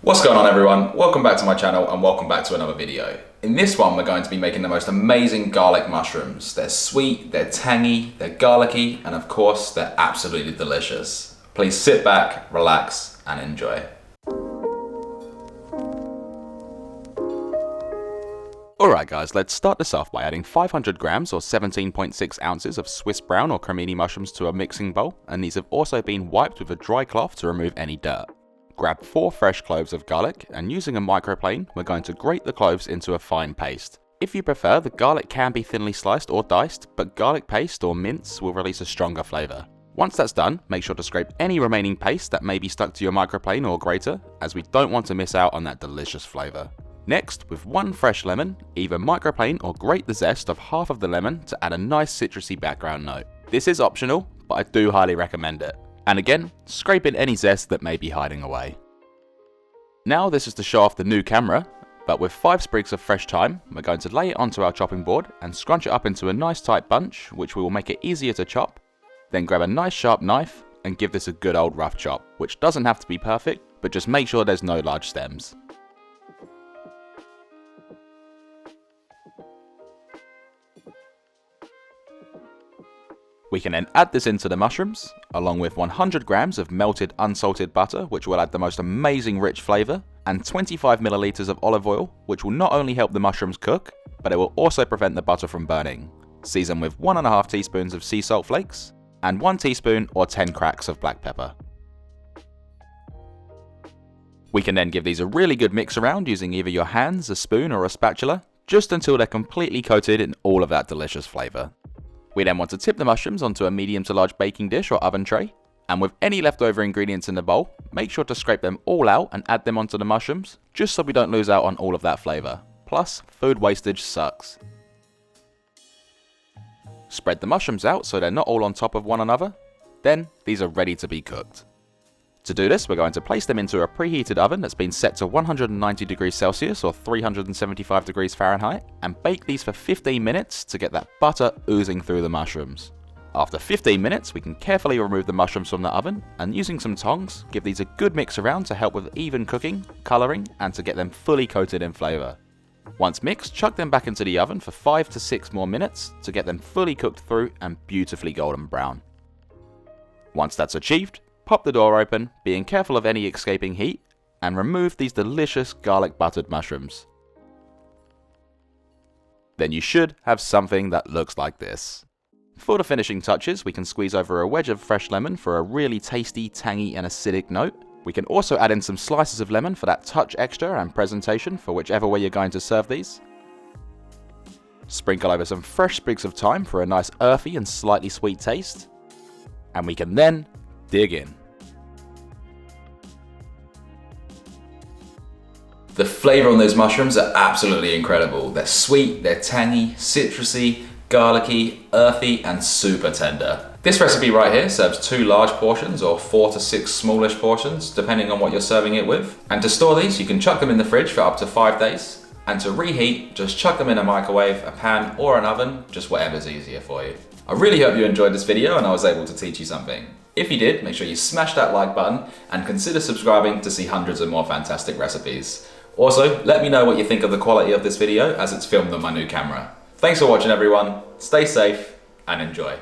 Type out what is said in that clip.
What's going on everyone? Welcome back to my channel and welcome back to another video. In this one we're going to be making the most amazing garlic mushrooms. They're sweet, they're tangy, they're garlicky, and of course they're absolutely delicious. Please sit back, relax and enjoy. Alright guys, let's start this off by adding 500 grams or 17.6 ounces of Swiss brown or Cremini mushrooms to a mixing bowl, and these have also been wiped with a dry cloth to remove any dirt. Grab 4 fresh cloves of garlic, and using a microplane, we're going to grate the cloves into a fine paste. If you prefer, the garlic can be thinly sliced or diced, but garlic paste or mince will release a stronger flavour. Once that's done, make sure to scrape any remaining paste that may be stuck to your microplane or grater, as we don't want to miss out on that delicious flavour. Next, with 1 fresh lemon, either microplane or grate the zest of half of the lemon to add a nice citrusy background note. This is optional, but I do highly recommend it. And again, scrape in any zest that may be hiding away. Now this is to show off the new camera, but with 5 sprigs of fresh thyme, we're going to lay it onto our chopping board and scrunch it up into a nice tight bunch, which will make it easier to chop. Then grab a nice sharp knife and give this a good old rough chop, which doesn't have to be perfect, but just make sure there's no large stems. We can then add this into the mushrooms, along with 100 grams of melted unsalted butter, which will add the most amazing rich flavour, and 25 milliliters of olive oil, which will not only help the mushrooms cook, but it will also prevent the butter from burning. Season with 1.5 teaspoons of sea salt flakes, and 1 teaspoon or 10 cracks of black pepper. We can then give these a really good mix around using either your hands, a spoon or a spatula, just until they're completely coated in all of that delicious flavour. We then want to tip the mushrooms onto a medium to large baking dish or oven tray, and with any leftover ingredients in the bowl, make sure to scrape them all out and add them onto the mushrooms, just so we don't lose out on all of that flavour. Plus, food wastage sucks. Spread the mushrooms out so they're not all on top of one another, then these are ready to be cooked. To do this, we're going to place them into a preheated oven that's been set to 190 degrees Celsius or 375 degrees Fahrenheit, and bake these for 15 minutes to get that butter oozing through the mushrooms. After 15 minutes, we can carefully remove the mushrooms from the oven, and using some tongs, give these a good mix around to help with even cooking, colouring, and to get them fully coated in flavour. Once mixed, chuck them back into the oven for 5 to 6 more minutes to get them fully cooked through and beautifully golden brown. Once that's achieved, pop the door open, being careful of any escaping heat, and remove these delicious garlic buttered mushrooms. Then you should have something that looks like this. For the finishing touches, we can squeeze over a wedge of fresh lemon for a really tasty, tangy and acidic note. We can also add in some slices of lemon for that touch extra and presentation for whichever way you're going to serve these. Sprinkle over some fresh sprigs of thyme for a nice earthy and slightly sweet taste. And we can then dig in. The flavour on those mushrooms are absolutely incredible. They're sweet, they're tangy, citrusy, garlicky, earthy and super tender. This recipe right here serves 2 large portions or 4 to 6 smallish portions depending on what you're serving it with. And to store these, you can chuck them in the fridge for up to 5 days. And to reheat, just chuck them in a microwave, a pan or an oven, just whatever's easier for you. I really hope you enjoyed this video and I was able to teach you something. If you did, make sure you smash that like button and consider subscribing to see hundreds of more fantastic recipes. Also, let me know what you think of the quality of this video as it's filmed on my new camera. Thanks for watching everyone, stay safe and enjoy.